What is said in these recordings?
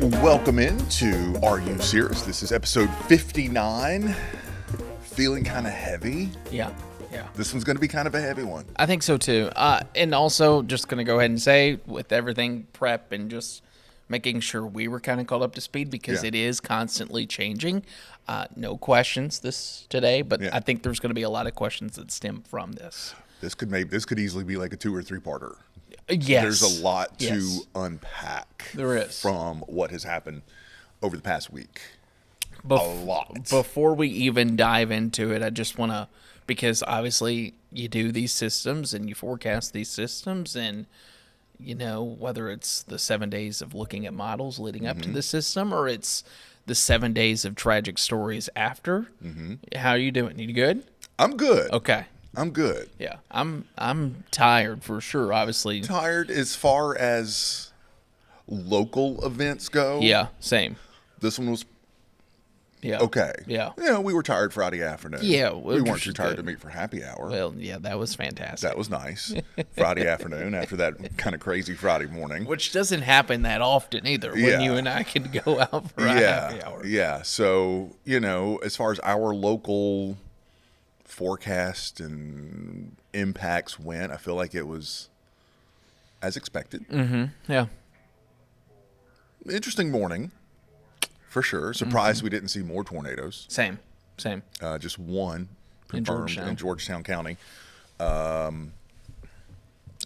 Welcome into Are You Cirrus? This is episode 59. Feeling kind of heavy. Yeah. This one's going to be kind of a heavy one. I think so too. And also, just going to go ahead and say, with everything prep and just making sure we were kind of caught up to speed because it is constantly changing. No questions today, but I think there's going to be a lot of questions that stem from this. This could easily be like a 2 or 3 parter. Yes. There's a lot to unpack. There is. From what has happened over the past week. A lot. Before we even dive into it, I just want to, because obviously you do these systems and you forecast these systems, and you know, whether it's the 7 days of looking at models leading up to the system or it's the 7 days of tragic stories after. How are you doing? You good? I'm good. Okay. I'm good. Yeah. I'm tired for sure, obviously. Tired as far as local events go. Yeah, same. This one was Yeah. okay. Yeah. Yeah, we were tired Friday afternoon. Yeah. We weren't too tired to meet for happy hour. Well, yeah, that was fantastic. That was nice. Friday afternoon after that kind of crazy Friday morning. Which doesn't happen that often either when you and I can go out for a happy hour. Yeah. So, you know, as far as our local forecast and impacts went, I feel like it was as expected. Yeah. Interesting morning, for sure. Surprised we didn't see more tornadoes. Same. Just one confirmed in Georgetown County. I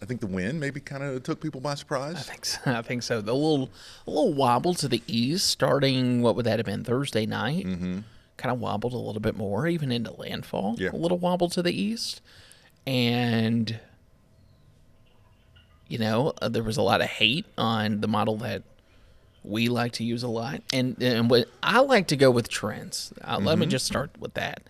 think the wind maybe kind of took people by surprise. I think so. The little wobble to the east, starting, what would that have been, Thursday night? Kind of wobbled a little bit more, even into landfall. Yeah. A little wobble to the east. And, you know, there was a lot of hate on the model that we like to use a lot. And what I like to go with trends. Let me just start with that.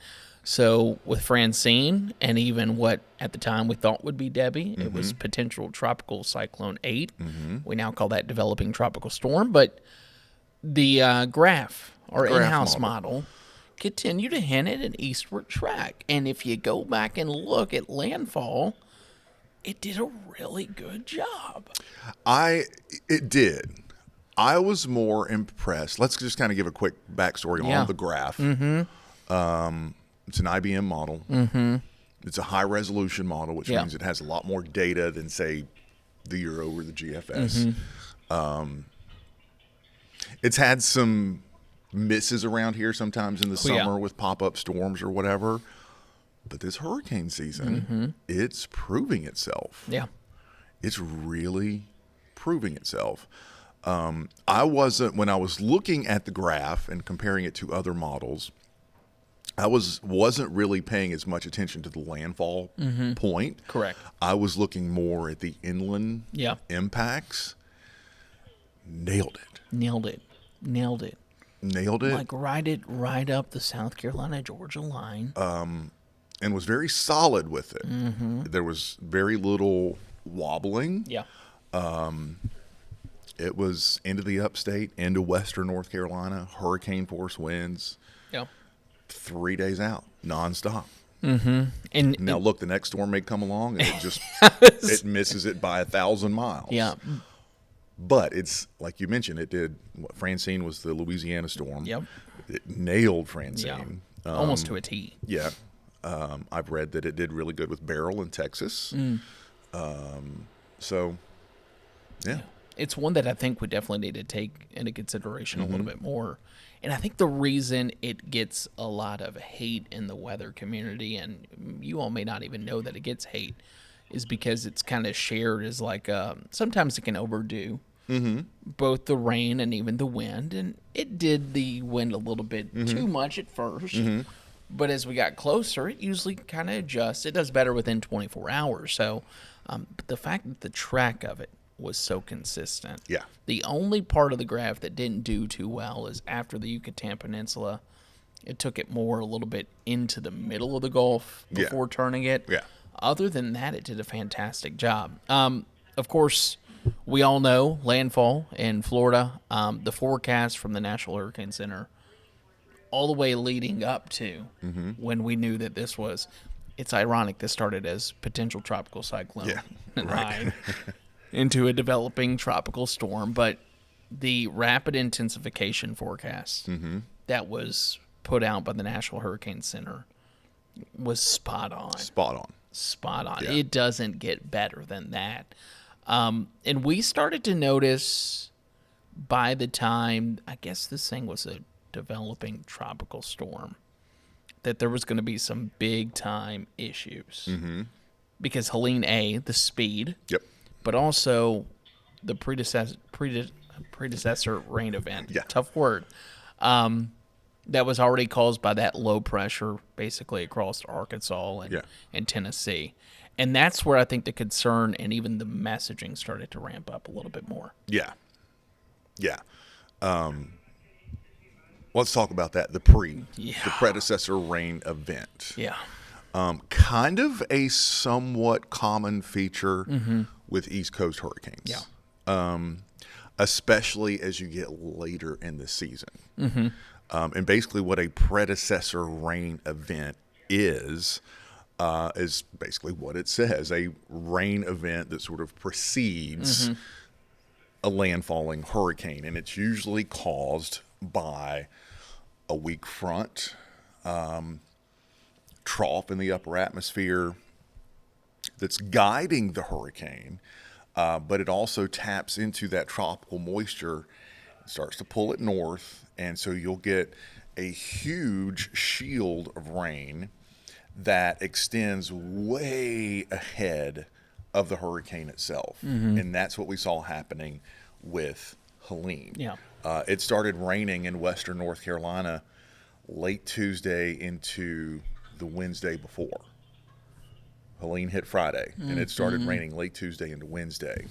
So with Francine, and even what at the time we thought would be Debbie, it was potential tropical cyclone 8. We now call that developing tropical storm. But the graph, our in-house model, continued to hint at an eastward track. And if you go back and look at landfall, it did a really good job. It did. I was more impressed. Let's just kind of give a quick backstory on the graph. It's an IBM model. It's a high resolution model, which means it has a lot more data than, say, the Euro or the GFS. It's had some misses around here sometimes in the summer with pop-up storms or whatever. But this hurricane season, it's proving itself. Yeah. It's really proving itself. When I was looking at the graph and comparing it to other models, I wasn't really paying as much attention to the landfall point. Correct. I was looking more at the inland impacts. Nailed it. Like right up the South Carolina-Georgia line. And was very solid with it. There was very little wobbling. Yeah. It was into the upstate, into western North Carolina, hurricane force winds. Yeah. 3 days out, nonstop. And now look, the next storm may come along and it just it misses it by 1,000 miles. Yeah. But it's like you mentioned, it did. Francine was the Louisiana storm. Yep. It nailed Francine. Yeah. Almost to a T. Yeah. I've read that it did really good with Beryl in Texas. So, yeah. It's one that I think we definitely need to take into consideration a little bit more. And I think the reason it gets a lot of hate in the weather community, and you all may not even know that it gets hate, is because it's kind of shared as like sometimes it can overdo both the rain and even the wind. And it did the wind a little bit too much at first. But as we got closer, it usually kind of adjusts. It does better within 24 hours. So but the fact that the track of it was so consistent. Yeah. The only part of the graph that didn't do too well is after the Yucatan Peninsula. It took it more a little bit into the middle of the Gulf before turning it. Yeah. Other than that, it did a fantastic job. Of course, we all know landfall in Florida. The forecast from the National Hurricane Center all the way leading up to when we knew that this was, it's ironic, this started as potential tropical cyclone 9 into a developing tropical storm. But the rapid intensification forecast that was put out by the National Hurricane Center was spot on. Spot on. Yeah. It doesn't get better than that. And we started to notice by the time, I guess this thing was a developing tropical storm, that there was going to be some big time issues. Because Helene A, the speed, but also the predecessor rain event, tough word, that was already caused by that low pressure basically across Arkansas and Tennessee. And that's where I think the concern and even the messaging started to ramp up a little bit more. Yeah. Let's talk about that, the predecessor rain event. Yeah. Kind of a somewhat common feature with East Coast hurricanes. Yeah. Especially as you get later in the season. And basically what a predecessor rain event is basically what it says, a rain event that sort of precedes a landfalling hurricane. And it's usually caused by a weak front, trough in the upper atmosphere that's guiding the hurricane, but it also taps into that tropical moisture, starts to pull it north, and so you'll get a huge shield of rain that extends way ahead of the hurricane itself. And that's what we saw happening with Helene. Yeah. It started raining in western North Carolina late Tuesday into the Wednesday before. Helene hit Friday, and it started raining late Tuesday into Wednesday.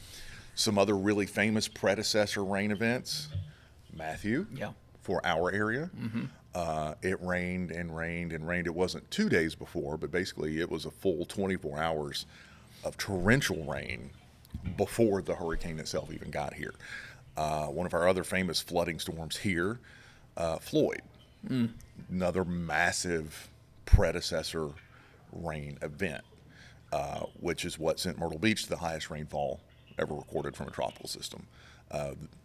Some other really famous predecessor rain events, Matthew, for our area. It rained and rained and rained. It wasn't 2 days before, but basically it was a full 24 hours of torrential rain before the hurricane itself even got here. One of our other famous flooding storms here, Floyd, another massive predecessor rain event, which is what sent Myrtle Beach to the highest rainfall ever recorded from a tropical system.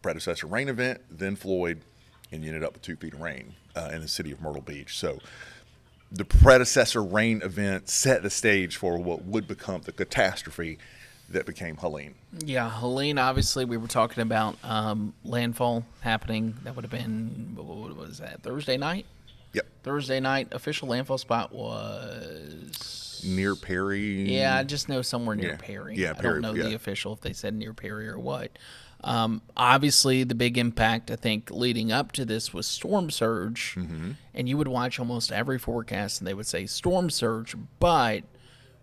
Predecessor rain event, then Floyd, and you ended up with 2 feet of rain in the city of Myrtle Beach. So the predecessor rain event set the stage for what would become the catastrophe that became Helene. Yeah, Helene, obviously, we were talking about landfall happening. That would have been, what was that, Thursday night? Yep. Thursday night. Official landfall spot was... near Perry. Yeah, I just know somewhere near Perry. Yeah, Perry. I don't know the official, if they said near Perry or what. Obviously, the big impact, I think, leading up to this was storm surge. And you would watch almost every forecast, and they would say storm surge, but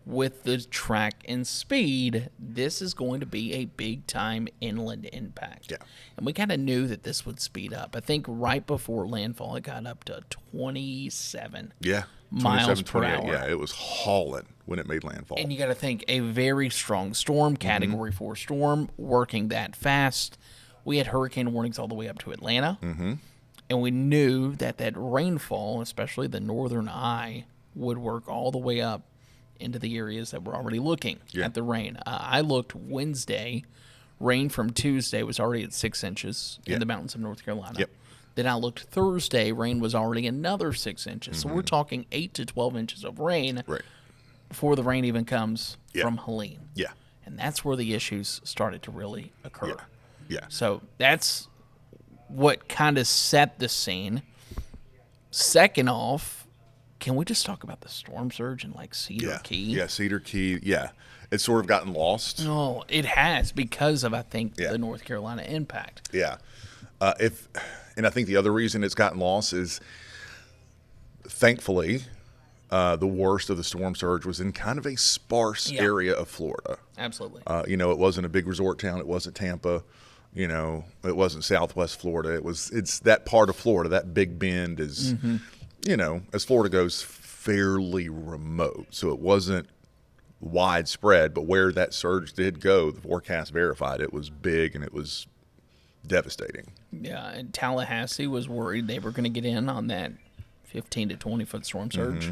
with the track and speed, this is going to be a big-time inland impact. Yeah. And we kind of knew that this would speed up. I think right before landfall, it got up to 27 miles per hour. Yeah, it was hauling when it made landfall. And you got to think, a very strong storm, Category 4 storm, working that fast. We had hurricane warnings all the way up to Atlanta. And we knew that that rainfall, especially the northern eye, would work all the way up into the areas that were already looking at the rain. I looked Wednesday. Rain from Tuesday was already at 6 inches in the mountains of North Carolina. Then I looked Thursday. Rain was already another 6 inches. So we're talking 8 to 12 inches of rain before the rain even comes from Helene. And that's where the issues started to really occur. So that's what kind of set the scene. Second off, can we just talk about the storm surge in like Cedar Key? Yeah, Cedar Key. Yeah, it's sort of gotten lost. No, it has because of, I think, the North Carolina impact. Yeah, and I think the other reason it's gotten lost is, thankfully, the worst of the storm surge was in kind of a sparse area of Florida. Absolutely. It wasn't a big resort town. It wasn't Tampa. It wasn't Southwest Florida. It's that part of Florida. That Big Bend is. As Florida goes, fairly remote. So it wasn't widespread, but where that surge did go, the forecast verified it was big and it was devastating. Yeah, and Tallahassee was worried they were going to get in on that 15 to 20-foot storm surge.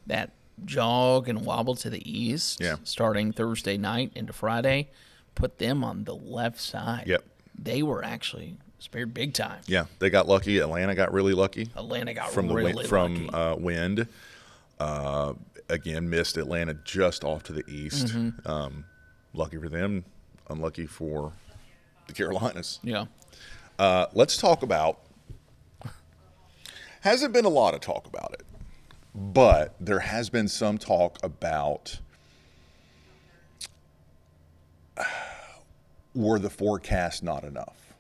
That jog and wobble to the east, starting Thursday night into Friday, put them on the left side. They were actually Spared big time. Yeah, they got lucky. Atlanta got really lucky. Atlanta got from really lucky. Lucky. Wind. Again, missed Atlanta just off to the east. Lucky for them, unlucky for the Carolinas. Yeah. Let's talk about. Hasn't been a lot of talk about it, but there has been some talk about were the forecast not enough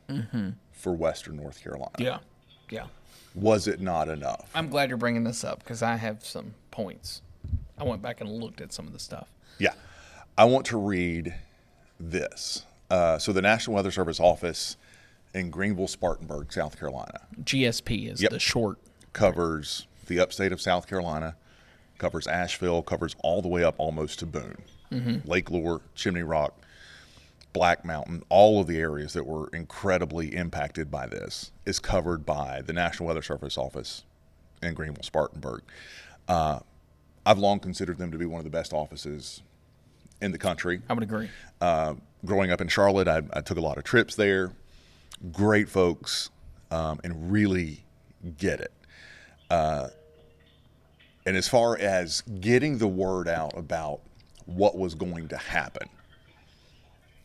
for Western North Carolina? Yeah. Yeah. Was it not enough? I'm glad you're bringing this up because I have some points. I went back and looked at some of the stuff. Yeah. I want to read this. So the National Weather Service office in Greenville, Spartanburg, South Carolina. GSP is the short. Covers the upstate of South Carolina, covers Asheville, covers all the way up almost to Boone. Lake Lure, Chimney Rock, Black Mountain, all of the areas that were incredibly impacted by this is covered by the National Weather Service office in Greenville, Spartanburg. I've long considered them to be one of the best offices in the country. I would agree. Growing up in Charlotte, I took a lot of trips there. Great folks, and really get it. And as far as getting the word out about what was going to happen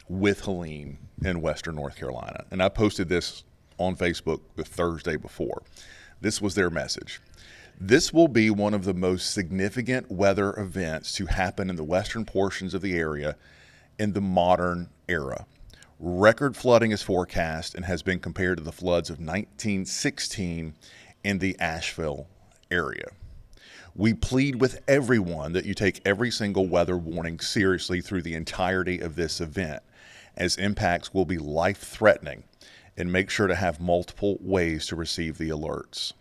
with Helene in Western North Carolina, and I posted this on Facebook the Thursday before. This was their message. This will be one of the most significant weather events to happen in the western portions of the area in the modern era. Record flooding is forecast and has been compared to the floods of 1916 in the Asheville area. We plead with everyone that you take every single weather warning seriously through the entirety of this event, as impacts will be life-threatening, and make sure to have multiple ways to receive the alerts.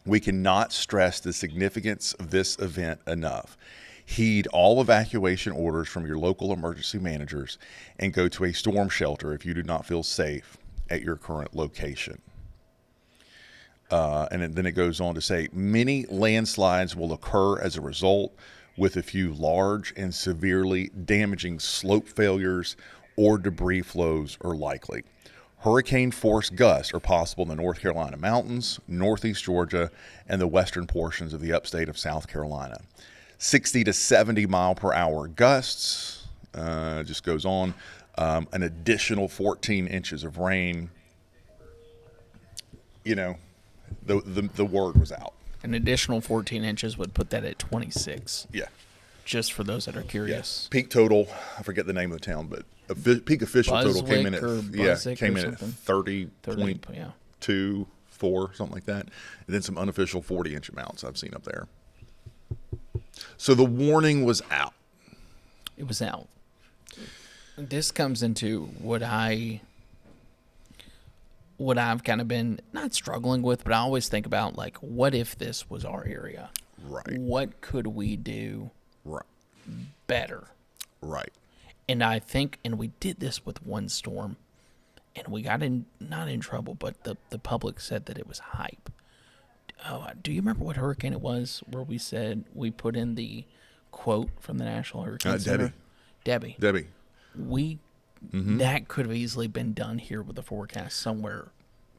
We cannot stress the significance of this event enough. Heed all evacuation orders from your local emergency managers and go to a storm shelter if you do not feel safe at your current location. And then it goes on to say, many landslides will occur as a result, with a few large and severely damaging slope failures or debris flows are likely. Hurricane-force gusts are possible in the North Carolina mountains, northeast Georgia, and the western portions of the upstate of South Carolina. 60 to 70 mile per hour gusts, just goes on. An additional 14 inches of rain. You know, the word was out. An additional 14 inches would put that at 26. Yeah. Just for those that are curious. Yeah. Peak total, I forget the name of the town, but peak official total came in at 30.2, 4, something like that. And then some unofficial 40-inch amounts I've seen up there. So the warning was out. It was out. This comes into what I've kind of been not struggling with, but I always think about, like, what if this was our area? Right. What could we do better? Right. And I think, and we did this with one storm, and we got not in trouble, but the public said that it was hype. Oh, do you remember what hurricane it was where we said we put in the quote from the National Hurricane Center? Debbie. That could have easily been done here with a forecast somewhere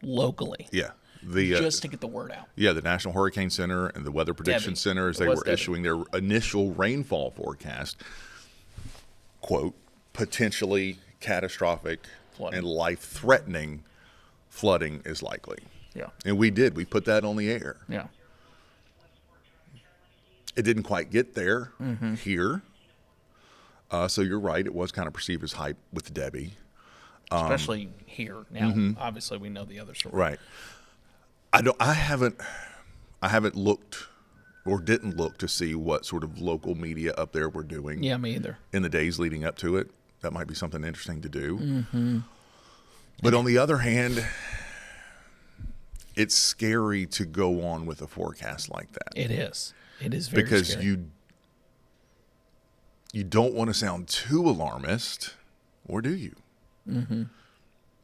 locally. Yeah. Just to get the word out. Yeah, the National Hurricane Center and the Weather Prediction Center, as they were issuing their initial rainfall forecast, quote, potentially catastrophic and life-threatening flooding is likely. Yeah. And we did. We put that on the air. Yeah. It didn't quite get there here. So you're right. It was kind of perceived as hype with Debbie. Especially here. Now, obviously, we know the other story. Right. I haven't looked or didn't look to see what sort of local media up there were doing. Yeah, me either. In the days leading up to it. That might be something interesting to do. But on the other hand, it's scary to go on with a forecast like that. It is. It is very because scary. you don't want to sound too alarmist, or do you?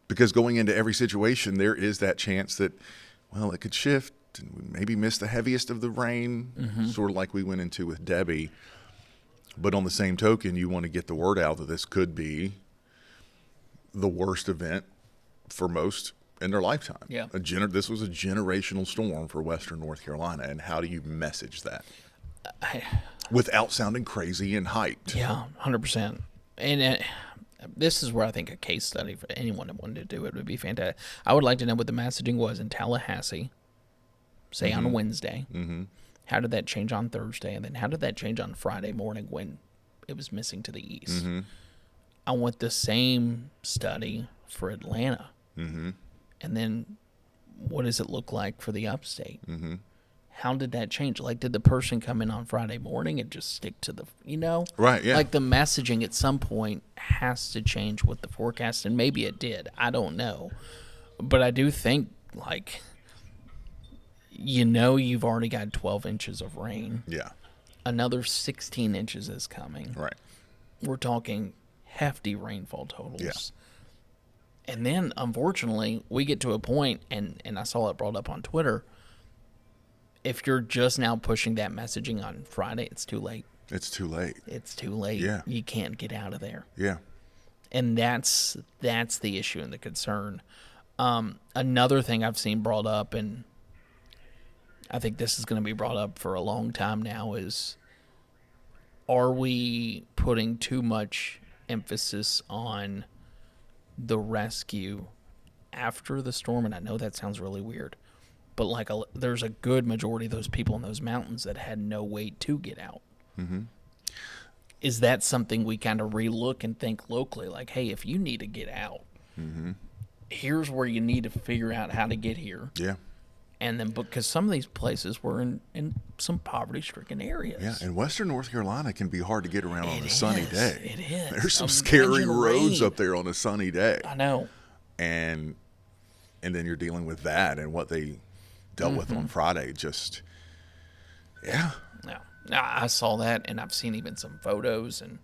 Because going into every situation, there is that chance that, well, it could shift and we maybe miss the heaviest of the rain, sort of like we went into with Debbie. But on the same token, you want to get the word out that this could be the worst event for most in their lifetime. Yeah. This was a generational storm for Western North Carolina, and how do you message that without sounding crazy and hyped? Yeah, 100%. And this is where I think a case study for anyone that wanted to do it would be fantastic. I would like to know what the messaging was in Tallahassee, say on Wednesday. Mm-hmm. How did that change on Thursday? And then how did that change on Friday morning when it was missing to the east? Mm-hmm. I want the same study for Atlanta. Mm-hmm. And then what does it look like for the upstate? Mm-hmm. How did that change? Like, did the person come in on Friday morning and just stick to the, Right, yeah. Like, the messaging at some point has to change with the forecast, and maybe it did. I don't know. But I do think, like, you've already got 12 inches of rain. Yeah. Another 16 inches is coming. Right. We're talking hefty rainfall totals. Yeah. And then, unfortunately, we get to a point, and I saw it brought up on Twitter, if you're just now pushing that messaging on Friday, it's too late. It's too late. It's too late. Yeah. You can't get out of there. Yeah. And that's the issue and the concern. Another thing I've seen brought up, and I think this is going to be brought up for a long time now, is are we putting too much emphasis on the rescue after the storm? And I know that sounds really weird, but like there's a good majority of those people in those mountains that had no way to get out. Mm-hmm. Is that something we kind of relook and think locally? Like, hey, if you need to get out, here's where you need to figure out how to get here. Yeah. And then, because some of these places were in some poverty-stricken areas. Yeah, and Western North Carolina can be hard to get around on a sunny day. It is. There's some scary roads up there on a sunny day. I know. And then you're dealing with that and what they dealt with on Friday. Yeah. Now, I saw that, and I've seen even some photos, and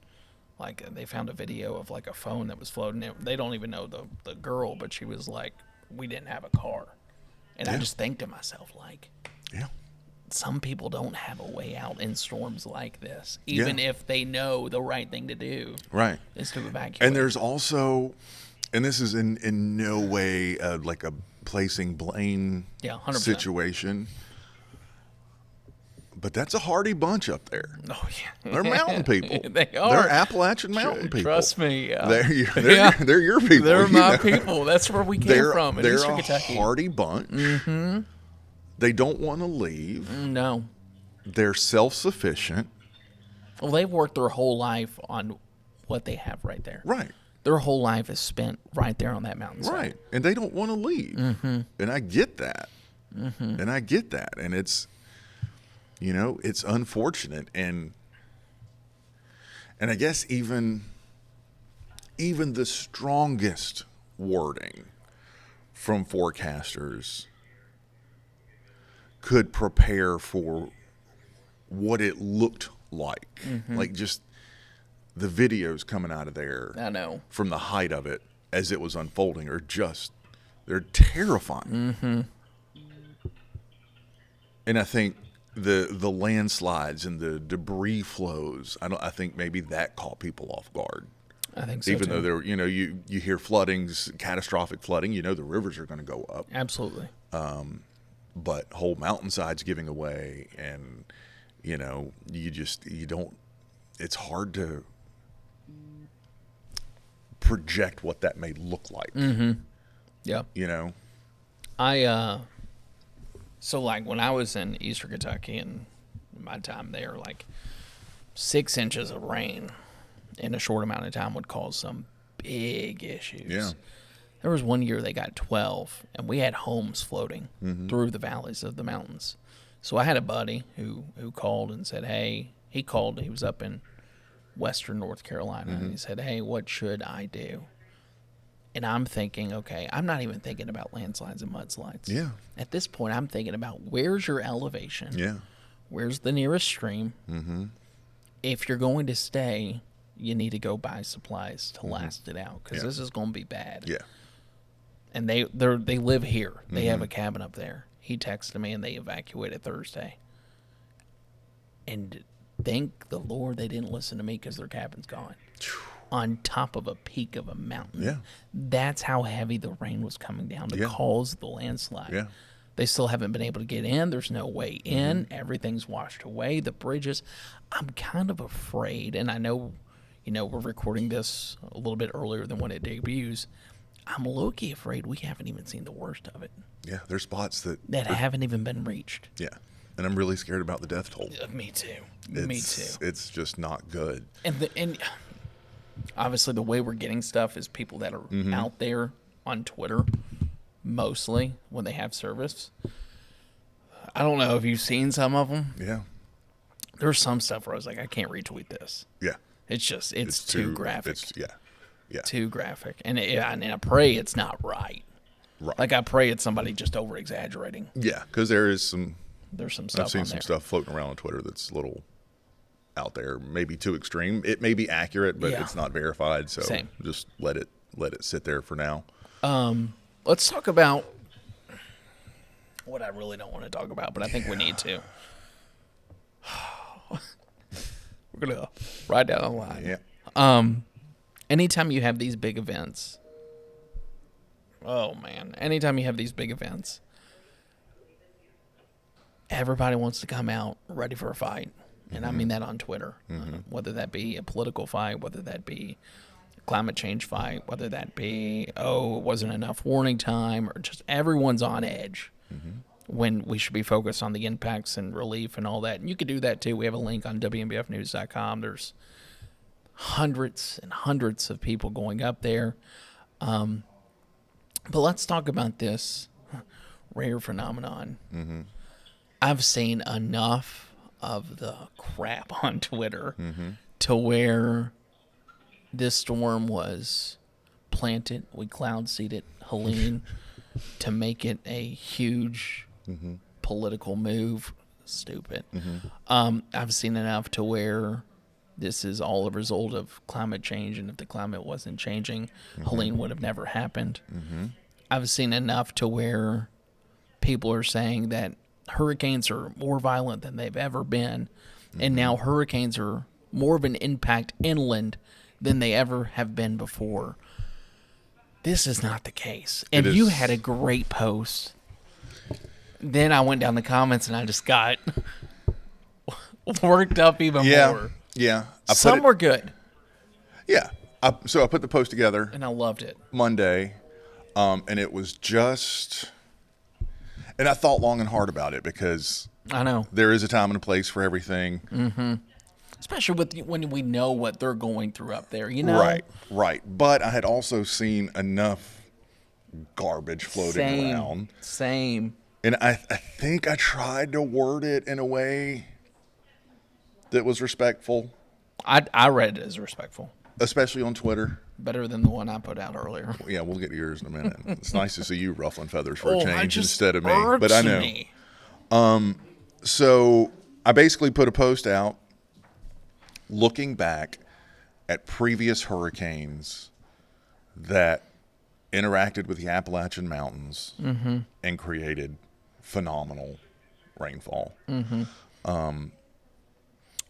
like they found a video of like a phone that was floating. They don't even know the girl, but she was like, "We didn't have a car," and I just think to myself, like, some people don't have a way out in storms like this, even if they know the right thing to do. Right. Is to evacuate. And there's also, and this is in no way like a placing blame 100%. situation. But that's a hardy bunch up there. Oh, yeah. They're mountain people. They are. They're Appalachian mountain people. Trust me. They're your people. They're my people. That's where we came from in Eastern Kentucky. They're a hardy bunch. Mm-hmm. They don't want to leave. No. They're self-sufficient. Well, they've worked their whole life on what they have right there. Right. Their whole life is spent right there on that mountainside. Right. And they don't want to leave. Mm-hmm. And I get that. Mm-hmm. And it's, it's unfortunate. And I guess even the strongest wording from forecasters could prepare for what it looked like. Mm-hmm. Like just the videos coming out of there. I know. From the height of it as it was unfolding they're terrifying. Mm-hmm. And I think the landslides and the debris flows, I think maybe that caught people off guard. I think so, even too. though there, you hear floodings, catastrophic flooding, the rivers are going to go up. Absolutely. But whole mountainsides giving away, and you don't. It's hard to project what that may look like. Mm-hmm. Yeah. So like when I was in Eastern Kentucky and my time there, like 6 inches of rain in a short amount of time would cause some big issues. Yeah. There was one year they got 12, and we had homes floating through the valleys of the mountains. So I had a buddy who called and said, hey, he was up in Western North Carolina, and he said, hey, what should I do? And I'm thinking, okay, I'm not even thinking about landslides and mudslides. Yeah. At this point, I'm thinking about where's your elevation? Yeah. Where's the nearest stream? Mm-hmm. If you're going to stay, you need to go buy supplies to last it out, because this is going to be bad. Yeah. And they live here. They have a cabin up there. He texted me, and they evacuated Thursday. And thank the Lord they didn't listen to me, because their cabin's gone. on top of a peak of a mountain. Yeah. That's how heavy the rain was coming down to cause the landslide. Yeah. They still haven't been able to get in. There's no way in. Everything's washed away. The bridges. I'm kind of afraid, and I know, we're recording this a little bit earlier than when it debuts. I'm low-key afraid we haven't even seen the worst of it. Yeah, there's spots that haven't even been reached. Yeah, and I'm really scared about the death toll. Me too. It's just not good. And obviously the way we're getting stuff is people that are out there on Twitter, mostly when they have service. I don't know if you've seen some of them. Yeah. There's some stuff where I was like, I can't retweet this. Yeah. It's too graphic. Yeah. Too graphic. And I pray it's not right. Right. Like I pray it's somebody just over exaggerating. Yeah, because there's some stuff. I've seen some stuff floating around on Twitter that's a little out there, maybe too extreme. It may be accurate, but it's not verified. So just let it sit there for now. Let's talk about what I really don't want to talk about, but I think we need to. We're gonna ride down the line. Yeah. Anytime you have these big events, anytime you have these big events, everybody wants to come out ready for a fight. And I mean that on Twitter, whether that be a political fight, whether that be a climate change fight, whether that be, it wasn't enough warning time, or just everyone's on edge when we should be focused on the impacts and relief and all that. And you could do that too. We have a link on WNBFnews.com. There's hundreds and hundreds of people going up there. But let's talk about this rare phenomenon. I've seen enough of the crap on Twitter to where this storm was planted. We cloud seeded Helene to make it a huge political move. Stupid. I've seen enough to where this is all a result of climate change, and if the climate wasn't changing, Helene would have never happened. I've seen enough to where people are saying that hurricanes are more violent than they've ever been, and now hurricanes are more of an impact inland than they ever have been before. This is not the case. And you had a great post. Then I went down the comments and I just got worked up even more. Yeah. Some were good. Yeah. So I put the post together. And I loved it. Monday. And it was just... And I thought long and hard about it because... I know. There is a time and a place for everything. Especially when we know what they're going through up there, you know? Right. But I had also seen enough garbage floating around. Same. And I think I tried to word it in a way that was respectful. I read it as respectful. Especially on Twitter. Better than the one I put out earlier. Yeah, we'll get to yours in a minute. It's nice to see you ruffling feathers for a change instead of me. But I know. So I basically put a post out looking back at previous hurricanes that interacted with the Appalachian Mountains and created phenomenal rainfall.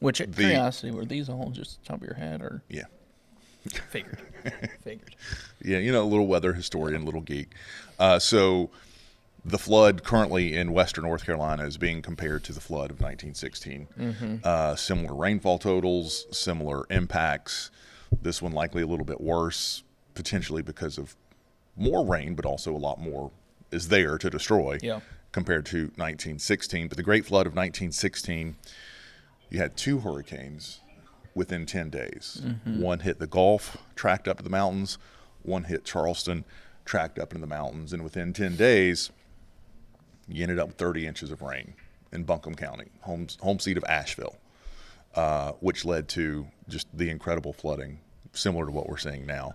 Which, at curiosity, were these all just top of your head? Or? Yeah. Figured. Yeah, a little weather historian, little geek. So the flood currently in western North Carolina is being compared to the flood of 1916. Similar rainfall totals, similar impacts. This one likely a little bit worse, potentially because of more rain, but also a lot more is there to destroy compared to 1916. But the Great Flood of 1916, you had two hurricanes within 10 days. One hit the Gulf, tracked up to the mountains. One hit Charleston, tracked up into the mountains. And within 10 days, you ended up with 30 inches of rain in Buncombe County, home seat of Asheville, which led to just the incredible flooding, similar to what we're seeing now.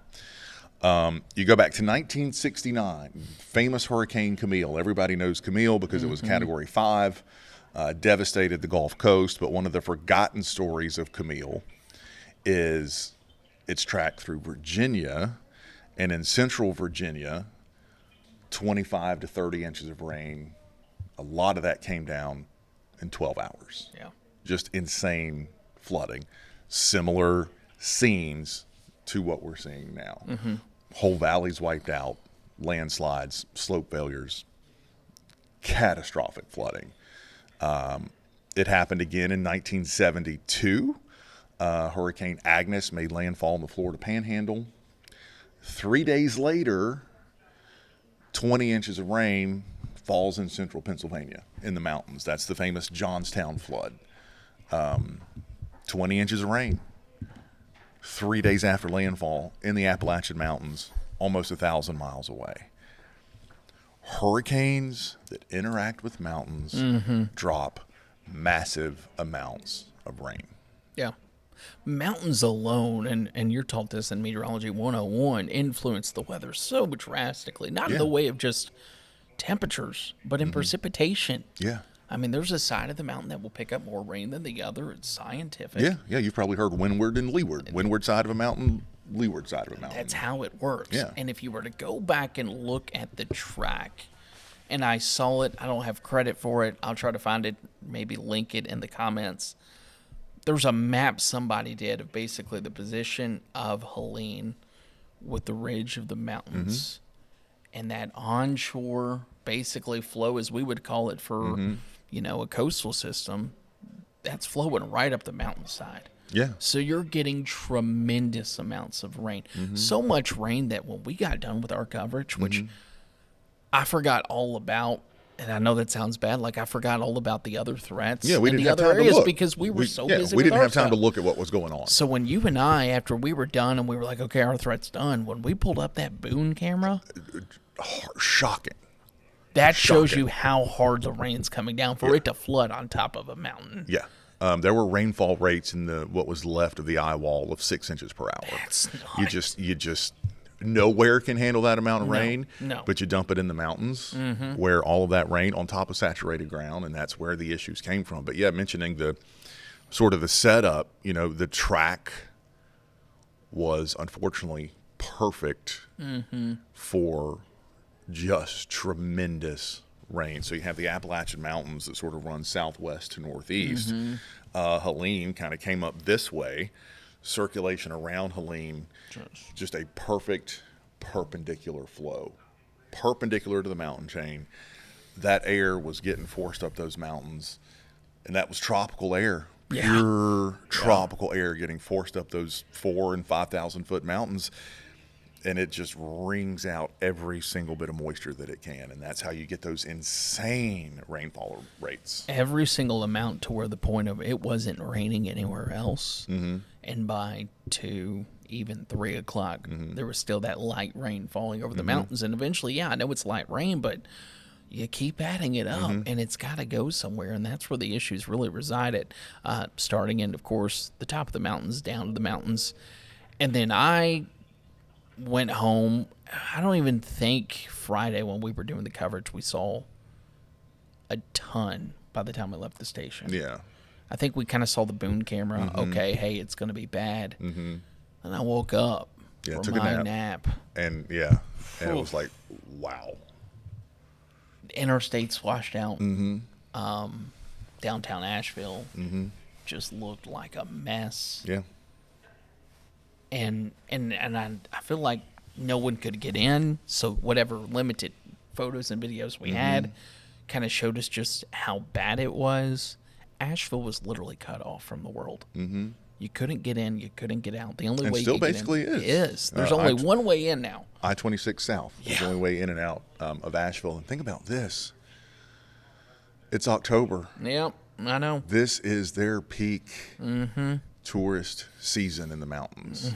You go back to 1969, famous Hurricane Camille. Everybody knows Camille because it was Category 5, devastated the Gulf Coast. But one of the forgotten stories of Camille is its track through Virginia, and in central Virginia, 25 to 30 inches of rain. A lot of that came down in 12 hours. Yeah. Just insane flooding. Similar scenes to what we're seeing now. Whole valleys wiped out, landslides, slope failures, catastrophic flooding. It happened again in 1972. Hurricane Agnes made landfall in the Florida Panhandle. 3 days later, 20 inches of rain falls in central Pennsylvania in the mountains. That's the famous Johnstown flood. 20 inches of rain 3 days after landfall in the Appalachian Mountains, almost 1,000 miles away. Hurricanes that interact with mountains drop massive amounts of rain. Yeah. Mountains alone, and you're taught this in Meteorology 101, influence the weather so drastically, not in the way of just temperatures, but in precipitation. Yeah. I mean, there's a side of the mountain that will pick up more rain than the other. It's scientific. Yeah, you've probably heard windward and leeward. Windward side of a mountain, leeward side of a mountain. That's how it works. Yeah. And if you were to go back and look at the track, and I saw it, I don't have credit for it. I'll try to find it, maybe link it in the comments. There's a map somebody did of basically the position of Helene with the ridge of the mountains. And that onshore basically flow, as we would call it for, a coastal system, that's flowing right up the mountainside. Yeah. So you're getting tremendous amounts of rain. So much rain that when we got done with our coverage, which I forgot all about, and I know that sounds bad, like I forgot all about the other threats we in didn't the have other time to areas look. because we were so busy we with didn't our have time stuff. to look at what was going on. So when you and I, after we were done and we were like, okay, our threat's done, when we pulled up that boom camera, Shocking. that shows you how hard the rain's coming down for it to flood on top of a mountain. Yeah. There were rainfall rates in what was left of the eye wall of 6 inches per hour. That's nuts. You just nowhere can handle that amount of rain. No. But you dump it in the mountains where all of that rain on top of saturated ground, and that's where the issues came from. But yeah, mentioning the sort of the setup, the track was unfortunately perfect for just tremendous rain. So you have the Appalachian Mountains that sort of run southwest to northeast. Helene kind of came up this way. Circulation around Helene, just a perfect perpendicular flow, perpendicular to the mountain chain. That air was getting forced up those mountains, and that was tropical air, pure tropical air getting forced up those 4,000 and 5,000 foot mountains. And it just wrings out every single bit of moisture that it can. And that's how you get those insane rainfall rates. Every single amount to where the point of it wasn't raining anywhere else. And by 2, even 3 o'clock, there was still that light rain falling over the mountains. And eventually, I know it's light rain, but you keep adding it up, and it's got to go somewhere. And that's where the issues really reside at, starting in, of course, the top of the mountains, down to the mountains. And then I went home. I don't even think Friday when we were doing the coverage we saw a ton by the time we left the station. Yeah. I think we kind of saw the boom camera. Okay, hey, it's going to be bad. And I woke up from took my a nap. And and it was like, wow. The interstate's washed out. Downtown Asheville just looked like a mess. Yeah. And I feel like no one could get in, so whatever limited photos and videos we had kind of showed us just how bad it was. Asheville was literally cut off from the world. You couldn't get in, you couldn't get out. The only way still you could basically get in is. There's only one way in now. I-26 South is the only way in and out of Asheville. And think about this. It's October. Yep, I know. This is their peak tourist season in the mountains.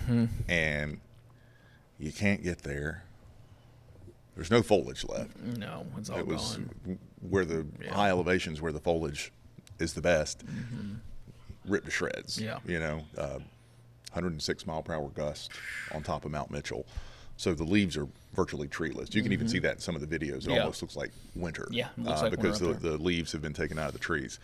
And you can't get there. There's no foliage left. No, it's all gone. Where the high elevations, where the foliage is the best, ripped to shreds. 106 mile per hour gust on top of Mount Mitchell. So the leaves are virtually treeless. You can even see that in some of the videos. It almost looks like winter. Yeah, it looks like because winter up the leaves have been taken out of the trees.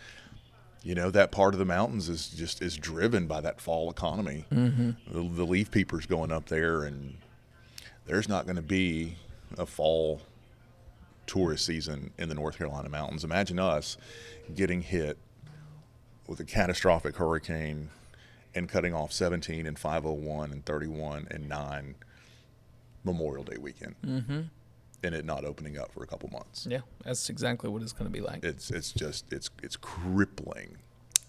That part of the mountains is driven by that fall economy. The leaf peepers going up there, and there's not going to be a fall tourist season in the North Carolina mountains. Imagine us getting hit with a catastrophic hurricane and cutting off 17 and 501 and 31 and 9 Memorial Day weekend. Mm-hmm. And it not opening up for a couple months. Yeah, that's exactly what it's going to be like. It's crippling.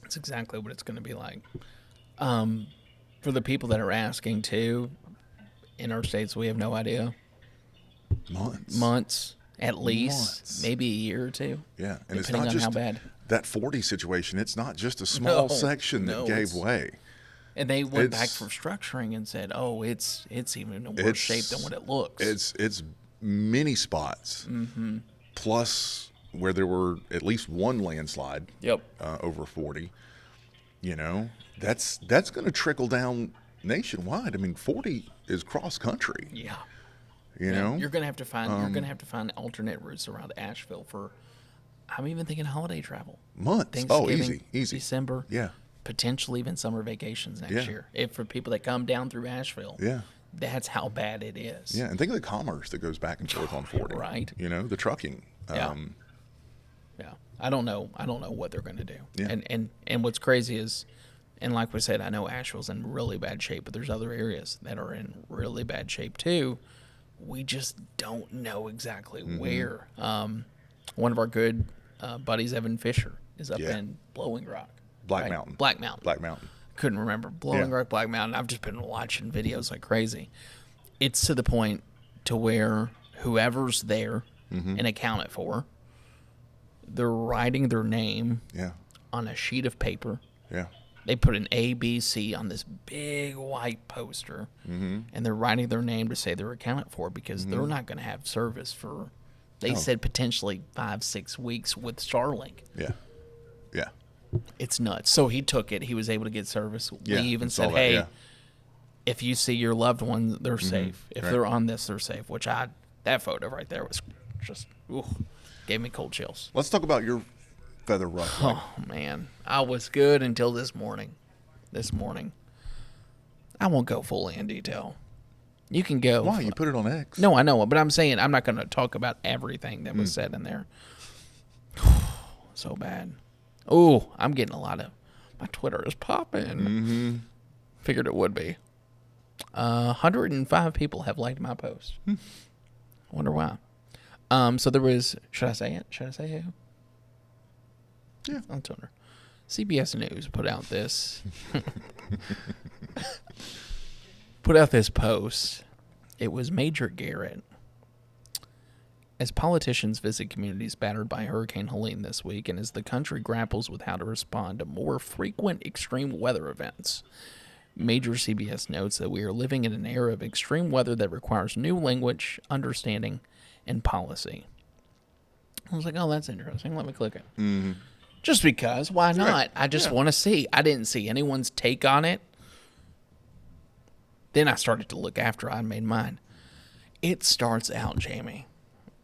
That's exactly what it's going to be like. For the people that are asking too, in our states, we have no idea. Months, at least, maybe a year or two. Yeah, and it's depending not on just how bad. That 40 situation. It's not just a small section that gave way. And they went back for structuring and said, "Oh, it's even in a worse shape than what it looks." It's many spots, plus where there were at least one landslide. Yep. Over 40. That's going to trickle down nationwide. I mean, 40 is cross country. Yeah. You know, you're going to have to find alternate routes around Asheville for. I'm even thinking holiday travel. Months. Easy. December. Yeah. Potentially even summer vacations next year. If for people that come down through Asheville. Yeah. That's how bad it is. Yeah, and think of the commerce that goes back and forth on 40. Right. The trucking. Yeah. I don't know what they're going to do. Yeah. And what's crazy is, and like we said, I know Asheville's in really bad shape, but there's other areas that are in really bad shape too. We just don't know exactly where. One of our good buddies, Evan Fisher, is up in Blowing Rock. Black Mountain. Couldn't remember. Blowing Rock, Black Mountain. I've just been watching videos like crazy. It's to the point to where whoever's there and accounted for, they're writing their name on a sheet of paper. Yeah. They put an ABC on this big white poster, and they're writing their name to say they're accounted for because they're not going to have service for, they said, potentially 5-6 weeks with Starlink. Yeah. Yeah. It's nuts. So he took it. He was able to get service. Yeah, we even said, hey, if you see your loved one, they're safe. If they're on this, they're safe, which that photo right there was just, gave me cold chills. Let's talk about your feather ruffling. Oh, man. I was good until this morning. I won't go fully in detail. You can go. Why? You put it on X. No, I know. But I'm saying I'm not going to talk about everything that was said in there. So bad. Oh, I'm getting a lot of. My Twitter is popping. Figured it would be. 105 people have liked my post. Wonder why. So there was. Should I say it? Should I say who? Yeah. On Twitter. CBS News put out this. Post. It was Major Garrett. As politicians visit communities battered by Hurricane Helene this week, and as the country grapples with how to respond to more frequent extreme weather events, Major CBS notes that we are living in an era of extreme weather that requires new language, understanding, and policy. I was like, oh, that's interesting. Let me click it. Just because. Why not? Right. I just want to see. I didn't see anyone's take on it. Then I started to look after I made mine. It starts out, Jamie,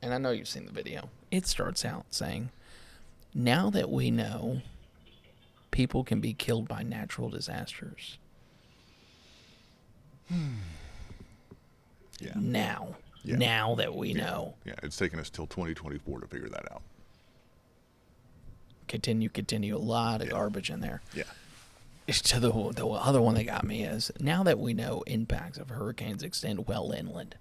and I know you've seen the video. It starts out saying, now that we know people can be killed by natural disasters. Yeah. Now that we know. Yeah, it's taken us till 2024 to figure that out. Continue. A lot of garbage in there. Yeah. To the other one that got me is, now that we know impacts of hurricanes extend well inland.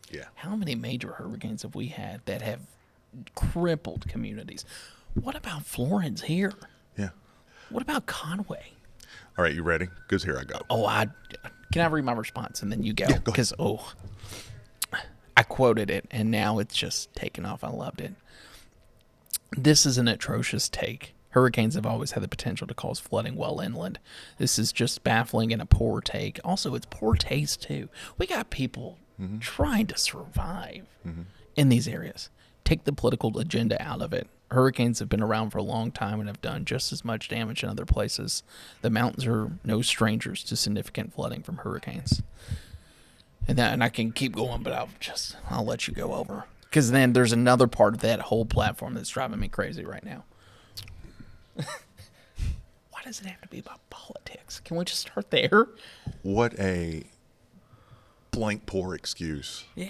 Yeah. How many major hurricanes have we had that have crippled communities? What about Florence here? Yeah. What about Conway? All right, you ready? Because here I go. Oh, can I read my response and then you go? Yeah, go because, I quoted it and now it's just taken off. I loved it. This is an atrocious take. Hurricanes have always had the potential to cause flooding well inland. This is just baffling and a poor take. Also, it's poor taste, too. We got people trying to survive in these areas. Take the political agenda out of it. Hurricanes have been around for a long time and have done just as much damage in other places. The mountains are no strangers to significant flooding from hurricanes. And I can keep going, but I'll let you go over. Because then there's another part of that whole platform that's driving me crazy right now. Why does it have to be about politics? Can we just start there? What a blank poor excuse. Yeah.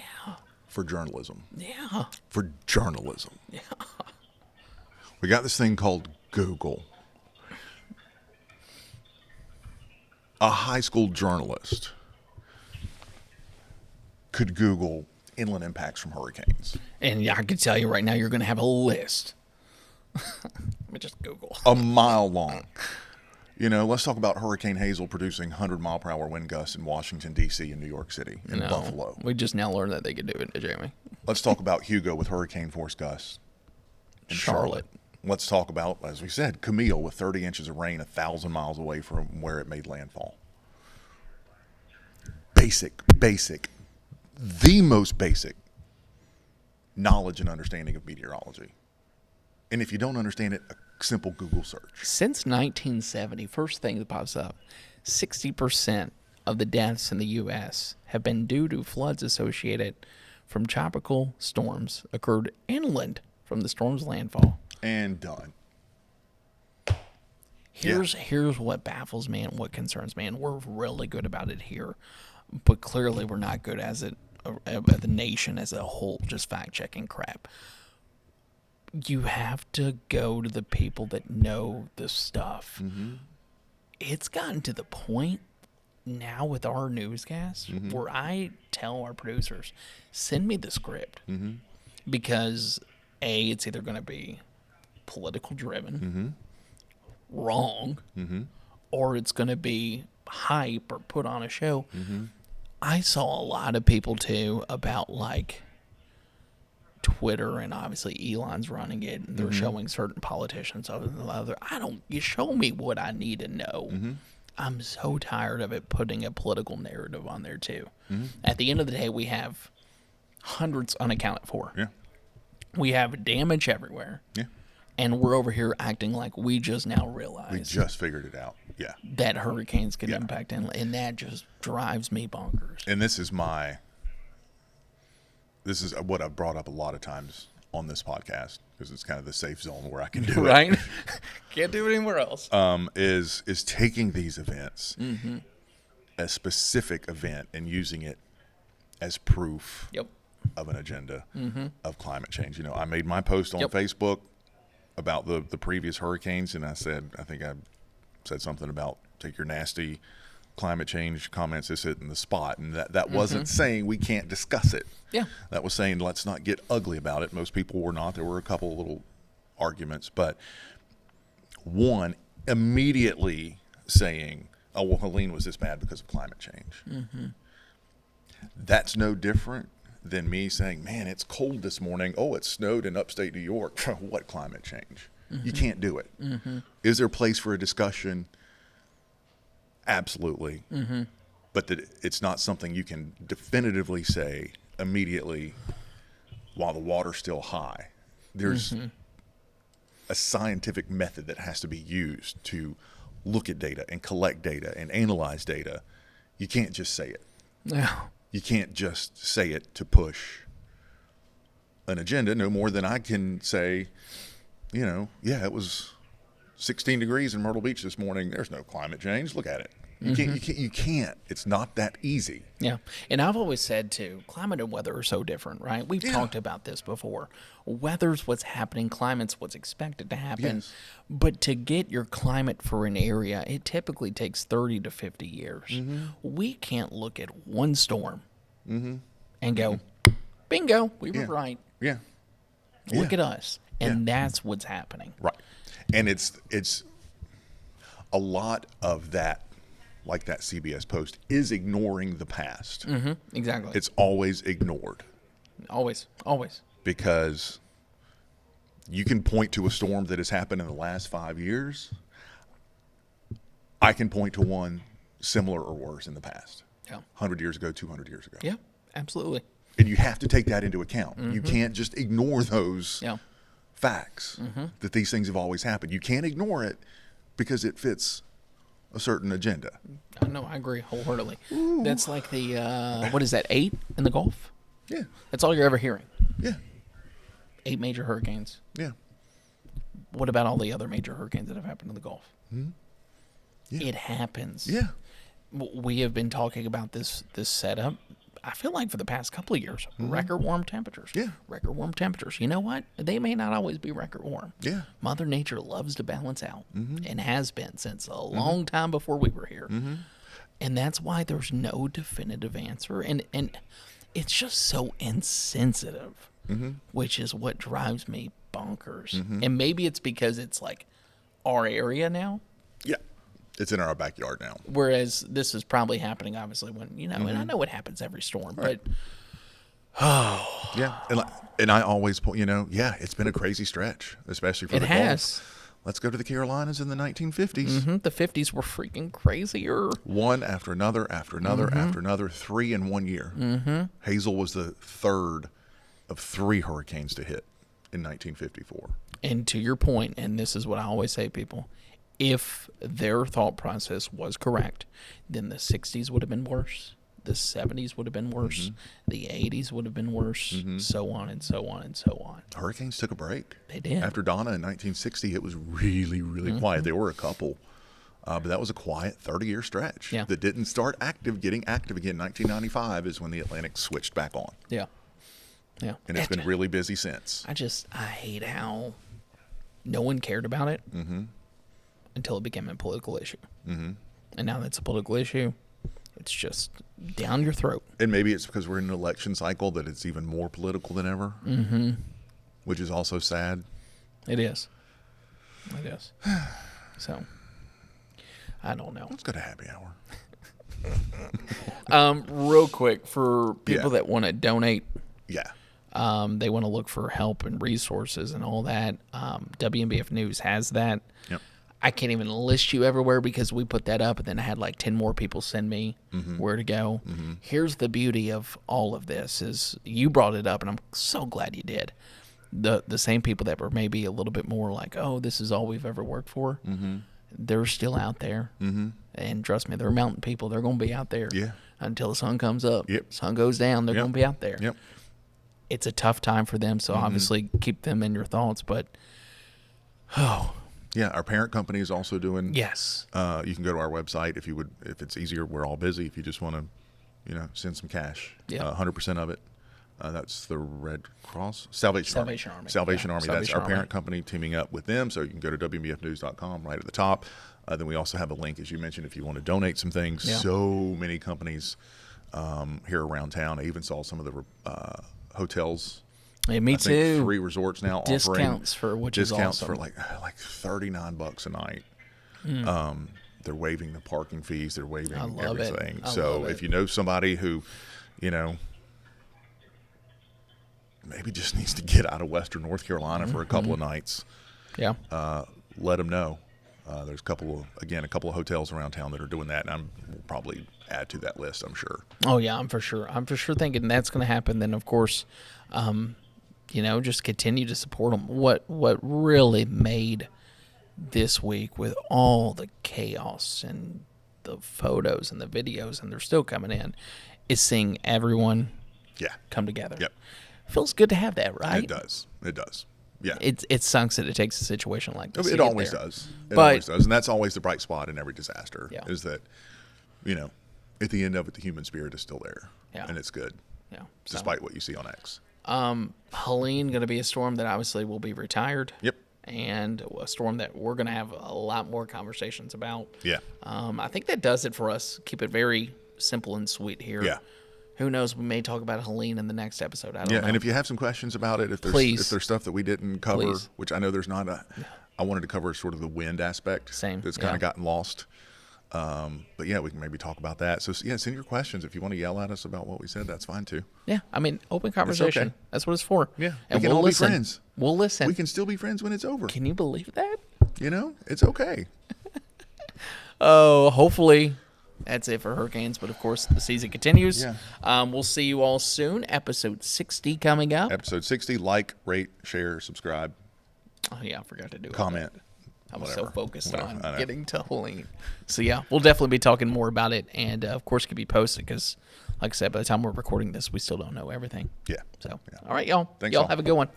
For journalism. Yeah. For journalism. Yeah. We got this thing called Google. a high school journalist could Google inland impacts from hurricanes. And I can tell you right now, you're going to have a list. Let me just Google. A mile long. Let's talk about Hurricane Hazel producing 100-mile-per-hour wind gusts in Washington, D.C., and New York City, and Buffalo. We just now learned that they could do it, Jamie. Let's talk about Hugo with hurricane force gusts in Charlotte. Let's talk about, as we said, Camille with 30 inches of rain 1,000 miles away from where it made landfall. The most basic knowledge and understanding of meteorology. And if you don't understand it, a simple Google search. Since 1970, first thing that pops up, 60% of the deaths in the U.S. have been due to floods associated from tropical storms occurred inland from the storm's landfall. And done. Here's what baffles me and what concerns me, and we're really good about it here, but clearly we're not good as the nation as a whole, just fact-checking crap. You have to go to the people that know the stuff. Mm-hmm. It's gotten to the point now with our newscasts where I tell our producers, send me the script. Because A, it's either going to be political driven, wrong, or it's going to be hype or put on a show. I saw a lot of people too about like Twitter, and obviously Elon's running it, and they're showing certain politicians over the other. You show me what I need to know. I'm so tired of it putting a political narrative on there too. At the end of the day, we have hundreds unaccounted for. Yeah. We have damage everywhere. Yeah. And we're over here acting like we just now realize. We just figured it out. Yeah. That hurricanes can impact inland, and that just drives me bonkers. And this is what I've brought up a lot of times on this podcast, because it's kind of the safe zone where I can do it. Right? Can't do it anywhere else. Is taking these events, a specific event, and using it as proof of an agenda of climate change. I made my post on Facebook about the previous hurricanes, and I said something about take your nasty climate change comments this hitting the spot, and that wasn't saying we can't discuss it. Yeah, that was saying let's not get ugly about it. Most people were not. There were a couple of little arguments, but one immediately saying, "Oh well, Helene was this bad because of climate change." That's no different than me saying, "Man, it's cold this morning. Oh, it snowed in upstate New York." What climate change? You can't do it. Is there a place for a discussion? Absolutely. But it's not something you can definitively say immediately while the water's still high. There's a scientific method that has to be used to look at data and collect data and analyze data. You can't just say it. Yeah. You can't just say it to push an agenda, no more than I can say, it was 16 degrees in Myrtle Beach this morning. There's no climate change. Look at it. You can't. It's not that easy. Yeah. And I've always said, too, climate and weather are so different, right? We've talked about this before. Weather's what's happening. Climate's what's expected to happen. Yes. But to get your climate for an area, it typically takes 30 to 50 years. We can't look at one storm and go, bingo, we were right. Yeah. Look at us. And that's what's happening. Right. And it's a lot of that, like that CBS post, is ignoring the past. Exactly. It's always ignored. Always. Because you can point to a storm that has happened in the last 5 years. I can point to one similar or worse in the past. 100 years ago, 200 years ago. Yeah, absolutely. And you have to take that into account. You can't just ignore those facts that these things have always happened. You can't ignore it because it fits a certain agenda. No, I agree wholeheartedly. Ooh. That's like the, what is that, 8 in the Gulf? Yeah. That's all you're ever hearing. Yeah. 8 major hurricanes. Yeah. What about all the other major hurricanes that have happened in the Gulf? Yeah. It happens. Yeah. We have been talking about this setup, I feel like, for the past couple of years. Record warm temperatures. Yeah. Record warm temperatures. You know what? They may not always be record warm. Yeah. Mother Nature loves to balance out and has been since a long time before we were here. And that's why there's no definitive answer. And it's just so insensitive, which is what drives me bonkers. And maybe it's because it's like our area now. Yeah. It's in our backyard now. Whereas this is probably happening, obviously, when, and I know it happens every storm, Right. but. Oh. Yeah. And I always point, it's been a crazy stretch, especially for the Gulf. Let's go to the Carolinas in the 1950s. The 50s were freaking crazier. One after another, after another, after another, 3 in 1 year. Hazel was the third of 3 hurricanes to hit in 1954. And to your point, and this is what I always say, people, if their thought process was correct, then the 60s would have been worse. The 70s would have been worse. The 80s would have been worse, so on and so on and so on. Hurricanes took a break. They did. After Donna in 1960, it was really, really quiet. There were a couple, but that was a quiet 30-year stretch that didn't start getting active again. 1995 is when the Atlantic switched back on. Yeah. Yeah. And it's been really busy since. I hate how no one cared about it until it became a political issue. And now that's a political issue. It's just down your throat. And maybe it's because we're in an election cycle that it's even more political than ever, which is also sad. It is. It is. So, I don't know. Let's go to happy hour. Real quick, for people that want to donate. Yeah. They want to look for help and resources and all that. WNBF News has that. Yep. I can't even list you everywhere because we put that up and then I had like 10 more people send me where to go. Here's the beauty of all of this is you brought it up and I'm so glad you did. The same people that were maybe a little bit more like, oh, this is all we've ever worked for. They're still out there. And trust me, they're mountain people. They're going to be out there until the sun comes up. Sun goes down. They're going to be out there. It's a tough time for them. So obviously keep them in your thoughts, but yeah, our parent company is also doing. Yes. You can go to our website if it's easier. We're all busy. If you just want to, send some cash. 100% of it. That's the Red Cross, Salvation Army. Salvation Army. That's our parent company teaming up with them. So you can go to WBFnews.com right at the top. Then we also have a link, as you mentioned, if you want to donate some things. So many companies here around town. I even saw some of the hotels. Hey, me too. 3 resorts now discounts offering which is awesome. Discounts for like $39 a night. They're waiving the parking fees. They're waiving everything. So if you know somebody who, maybe just needs to get out of Western North Carolina for a couple of nights, let them know. There's a couple of hotels around town that are doing that, and we'll probably add to that list, I'm sure. Oh yeah, I'm for sure thinking that's going to happen. Then of course, just continue to support them. What really made this week with all the chaos and the photos and the videos, and they're still coming in, is seeing everyone come together. Yep. Feels good to have that, right? It does. Yeah. It sucks that it takes a situation like this. It always does. Always does. And that's always the bright spot in every disaster is that, at the end of it, the human spirit is still there. Yeah. And it's good. Yeah. Despite what you see on X. Helene going to be a storm that obviously will be retired. Yep. And a storm that we're going to have a lot more conversations about. Yeah. I think that does it for us. Keep it very simple and sweet here. Yeah. Who knows? We may talk about Helene in the next episode. I don't know. And if you have some questions about it, if there's stuff that we didn't cover, which I know there's not, I wanted to cover sort of the wind aspect. Same. That's kind of gotten lost. But yeah, we can maybe talk about that. So yeah, send your questions. If you want to yell at us about what we said, that's fine too. Yeah, I mean, open conversation. Okay. That's what it's for. Yeah, and we can all be friends. We'll listen. We can still be friends when it's over. Can you believe that? It's okay. Oh, hopefully that's it for hurricanes. But of course, the season continues. Yeah. We'll see you all soon. Episode 60 coming up. Episode 60. Like, rate, share, subscribe. Oh yeah, I forgot to do comment. I was so focused on getting to Helene. So, yeah, we'll definitely be talking more about it. And, of course, it could be posted because, like I said, by the time we're recording this, we still don't know everything. Yeah. So, yeah. All right, y'all. Thanks, y'all. Have a good one.